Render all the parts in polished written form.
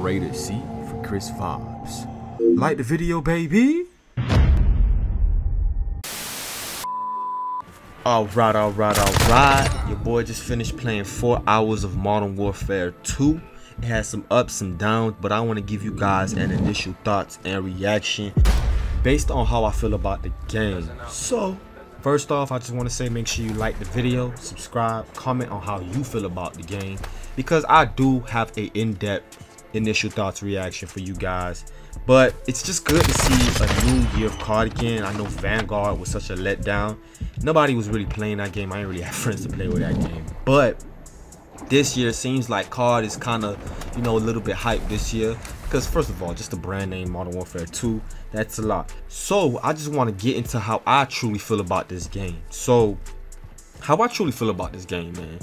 rated C for Chris Vibes. Like the video, baby. Alright. Your boy just finished playing 4 hours of Modern Warfare 2. It has some ups, some downs, but I want to give you guys an initial thoughts and reaction based on how I feel about the game. So, first off, I just want to say make sure you like the video, subscribe, comment on how you feel about the game, because I do have a in-depth initial thoughts reaction for you guys. But it's just good to see a new year of COD again. I know Vanguard was such a letdown. Nobody was really playing that game. I didn't really have friends to play with that game. But this year seems like COD is kind of, you know, a little bit hyped this year. Because first of all, just the brand name Modern Warfare 2, that's a lot. So I just want to get into how I truly feel about this game. So how I truly feel about this game, man.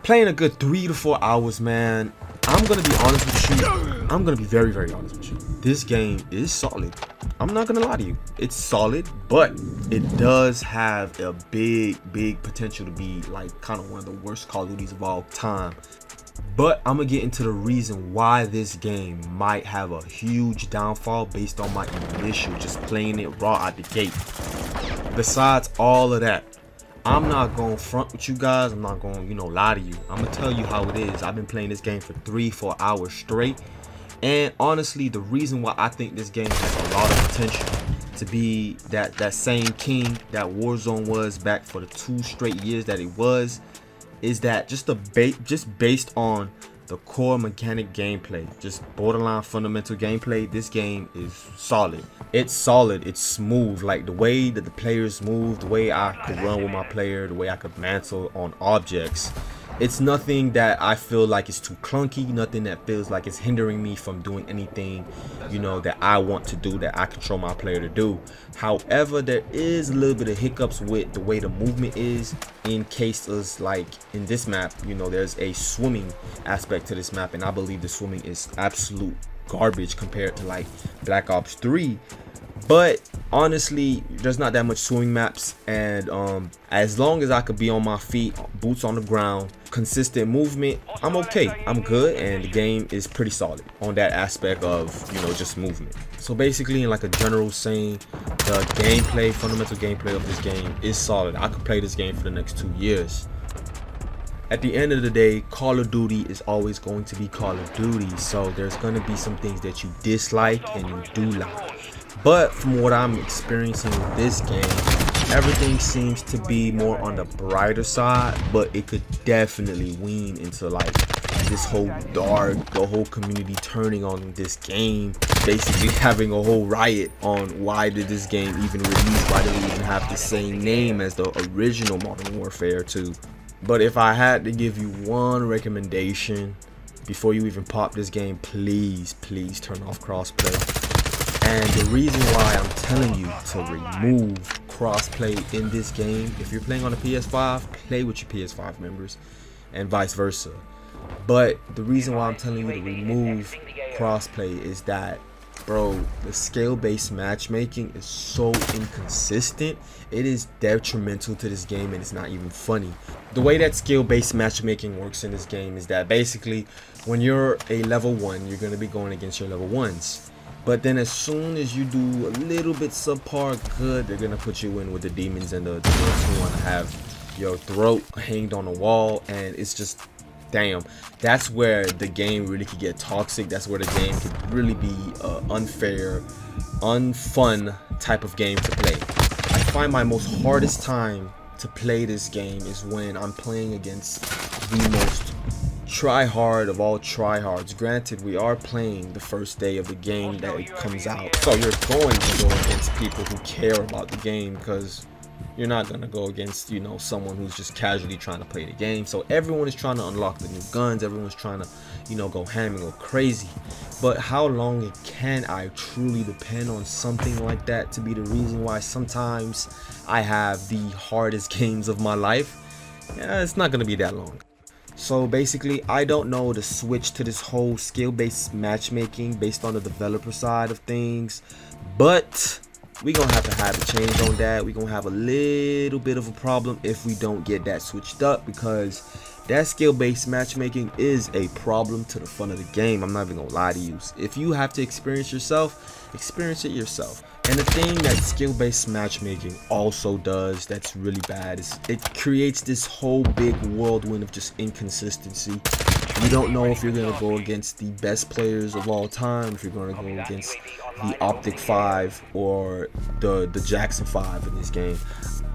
Playing a good 3 to 4 hours, man. I'm gonna be honest with you. I'm gonna be very honest with you. This game is solid. I'm not gonna lie to you. It's solid, but it does have a big potential to be like kind of one of the worst Call of Duties of all time. But I'm gonna get into the reason why this game might have a huge downfall based on my initial just playing it raw out the gate. Besides all of that, I'm not gonna front with you guys. I'm not gonna, you know, lie to you. I'm gonna tell you how it is. I've been playing this game for 3-4 hours straight, and honestly, the reason why I think this game has a lot of potential to be that same king that Warzone was back for the 2 straight years that it was, is that just based on the core mechanic gameplay, just borderline fundamental gameplay, this game is solid. It's solid, it's smooth. Like the way that the players move, the way I could run with my player, the way I could mantle on objects. It's nothing that I feel like is too clunky, nothing that feels like it's hindering me from doing anything, you know, that I want to do, that I control my player to do. However, there is a little bit of hiccups with the way the movement is in cases like in this map. You know, there's a swimming aspect to this map, and I believe the swimming is absolute garbage compared to like Black Ops 3. But honestly, there's not that much swimming maps, and as long as I could be on my feet, boots on the ground, consistent movement, I'm okay, I'm good, and the game is pretty solid on that aspect of, you know, just movement. So basically, in like a general saying, the gameplay, fundamental gameplay of this game is solid. I could play this game for the next 2 years. At the end of the day, Call of Duty is always going to be Call of Duty, so there's going to be some things that you dislike and you do like. But from what I'm experiencing with this game, everything seems to be more on the brighter side, but it could definitely wean into like this whole dark, the whole community turning on this game, basically having a whole riot on why did this game even release, why did it even have the same name as the original Modern Warfare 2. But if I had to give you one recommendation before you even pop this game, please turn off crossplay. And the reason why I'm telling you to remove crossplay in this game, if you're playing on a PS5, play with your PS5 members and vice versa. But the reason why I'm telling you to remove crossplay is that, bro, the skill-based matchmaking is so inconsistent. It is detrimental to this game, and it's not even funny. The way that skill-based matchmaking works in this game is that basically when you're a level 1, you're going to be going against your level 1s. But then as soon as you do a little bit subpar good, they're gonna put you in with the demons and the ones who want to have your throat hanged on a wall, and it's just, damn, that's where the game really could get toxic. That's where the game could really be unfair, unfun type of game to play. I find my most hardest time to play this game is when I'm playing against the most try-hard of all try-hards. Granted, we are playing the first day of the game that it comes out, so you're going to go against people who care about the game, because you're not going to go against, you know, someone who's just casually trying to play the game. So everyone is trying to unlock the new guns, everyone's trying to, you know, go ham and go crazy. But how long can I truly depend on something like that to be the reason why sometimes I have the hardest games of my life? Yeah, it's not going to be that long. So basically, I don't know the switch to this whole skill-based matchmaking based on the developer side of things, but we're gonna have to have a change on that. We're gonna have a little bit of a problem if we don't get that switched up, because that skill-based matchmaking is a problem to the fun of the game. I'm not even gonna lie to you. If you have to experience it yourself. And the thing that skill-based matchmaking also does that's really bad is it creates this whole big whirlwind of just inconsistency. You don't know if you're going to go against the best players of all time, if you're going to go against the Optic 5 or the Jackson 5 in this game.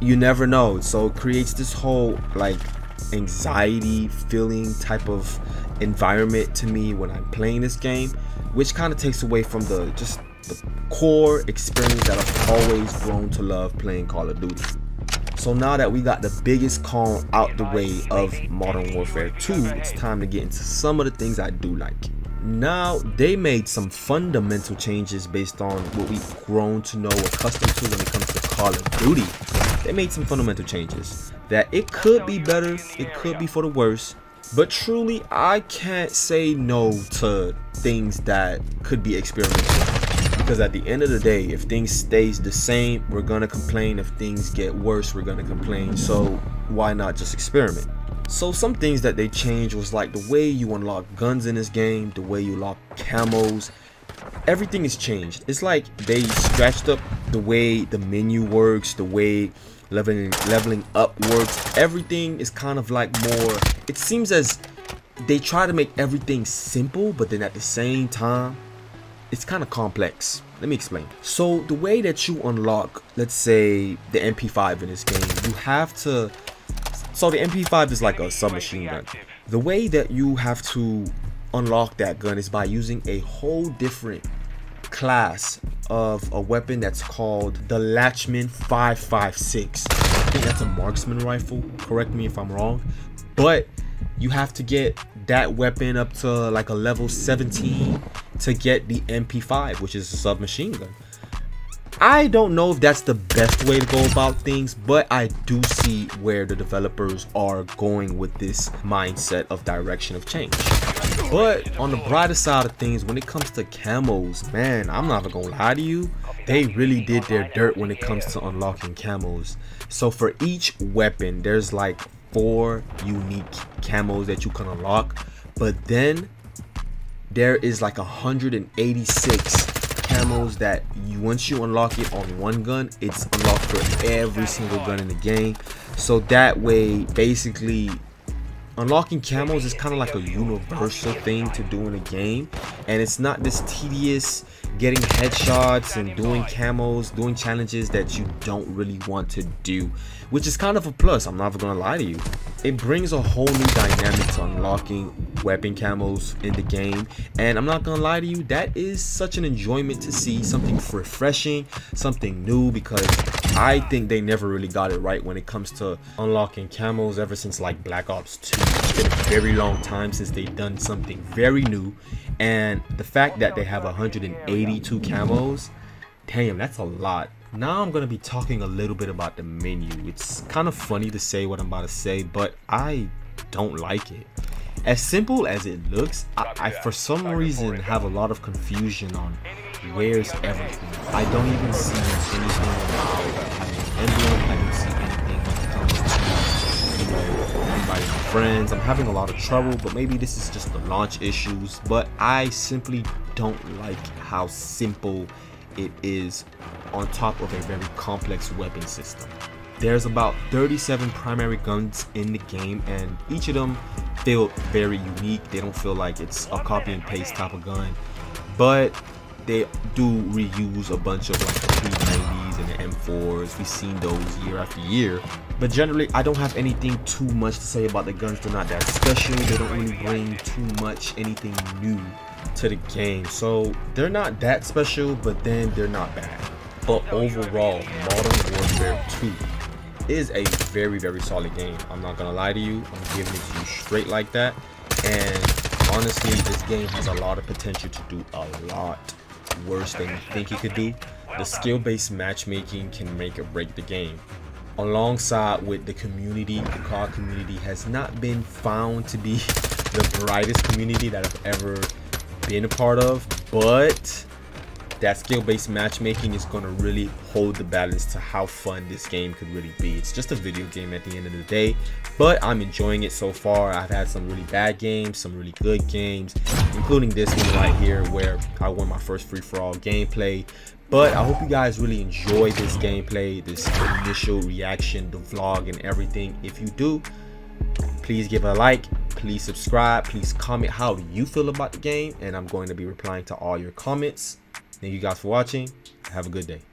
You never know. So it creates this whole like anxiety feeling type of environment to me when I'm playing this game, which kind of takes away from the core experience that I've always grown to love playing Call of Duty. So now that we got the biggest con out the way of Modern Warfare 2, it's time to get into some of the things I do like. Now, they made some fundamental changes based on what we've grown to know, accustomed to when it comes to Call of Duty. They made some fundamental changes that it could be better, it could be for the worse, but truly I can't say no to things that could be experimental. Because at the end of the day, if things stays the same, we're gonna complain. If things get worse, we're gonna complain. So why not just experiment? So some things that they changed was like the way you unlock guns in this game, the way you lock camos. Everything is changed. It's like they scratched up the way the menu works, the way leveling up works. Everything is kind of like more, it seems as they try to make everything simple, but then at the same time it's kind of complex. Let me explain. So the way that you unlock, let's say, the MP5 in this game, you have to, so the MP5 is like a submachine gun. The way that you have to unlock that gun is by using a whole different class of a weapon that's called the Lachmann 556. I think that's a marksman rifle, correct me if I'm wrong, but you have to get that weapon up to like a level 17 to get the MP5, which is a submachine gun. I don't know if that's the best way to go about things, but I do see where the developers are going with this mindset of direction of change. But on the brighter side of things, when it comes to camos, man, I'm not gonna lie to you, they really did their dirt when it comes to unlocking camos. So for each weapon, there's like 4 unique camos that you can unlock, but then there is like 186 camos that once you unlock it on one gun, it's unlocked for every single gun in the game. So that way, basically, unlocking camos is kind of like a universal thing to do in a game, and it's not this tedious getting headshots and doing camos, doing challenges that you don't really want to do, which is kind of a plus. I'm not gonna lie to you. It brings a whole new dynamic to unlocking weapon camos in the game, and I'm not gonna lie to you, that is such an enjoyment to see, something refreshing, something new, because I think they never really got it right when it comes to unlocking camos ever since like Black Ops 2. It's been a very long time since they've done something very new, and the fact that they have 182 camos, damn, that's a lot. Now I'm going to be talking a little bit about the menu. It's kind of funny to say what I'm about to say, but I don't like it. As simple as it looks, I for some reason have a lot of confusion on where's everything. I don't even see anything about having an emblem. I don't see anything when it comes to, you know, inviting friends. I'm having a lot of trouble, but maybe this is just the launch issues, but I simply don't like how simple it is on top of a very complex weapon system. There's about 37 primary guns in the game, and each of them feel very unique. They don't feel like it's a copy and paste type of gun, but they do reuse a bunch of like the P90s and the M4s. We've seen those year after year, but generally I don't have anything too much to say about the guns. They're not that special. They don't really bring too much anything new to the game, so they're not that special, but then they're not bad. But overall, Modern Warfare 2 is a very, very solid game. I'm not gonna lie to you, I'm giving it to you straight like that. And honestly, this game has a lot of potential to do a lot worse than you think it could do. The skill-based matchmaking can make or break the game. Alongside with the community, the COD community has not been found to be the brightest community that I've ever been a part of, but that skill-based matchmaking is going to really hold the balance to how fun this game could really be. It's just a video game at the end of the day, but I'm enjoying it so far. I've had some really bad games, some really good games, including this one right here where I won my first free-for-all gameplay. But I hope you guys really enjoy this gameplay, this initial reaction, the vlog and everything. If you do, please give it a like, please subscribe, please comment how do you feel about the game, and I'm going to be replying to all your comments. Thank you guys for watching. Have a good day.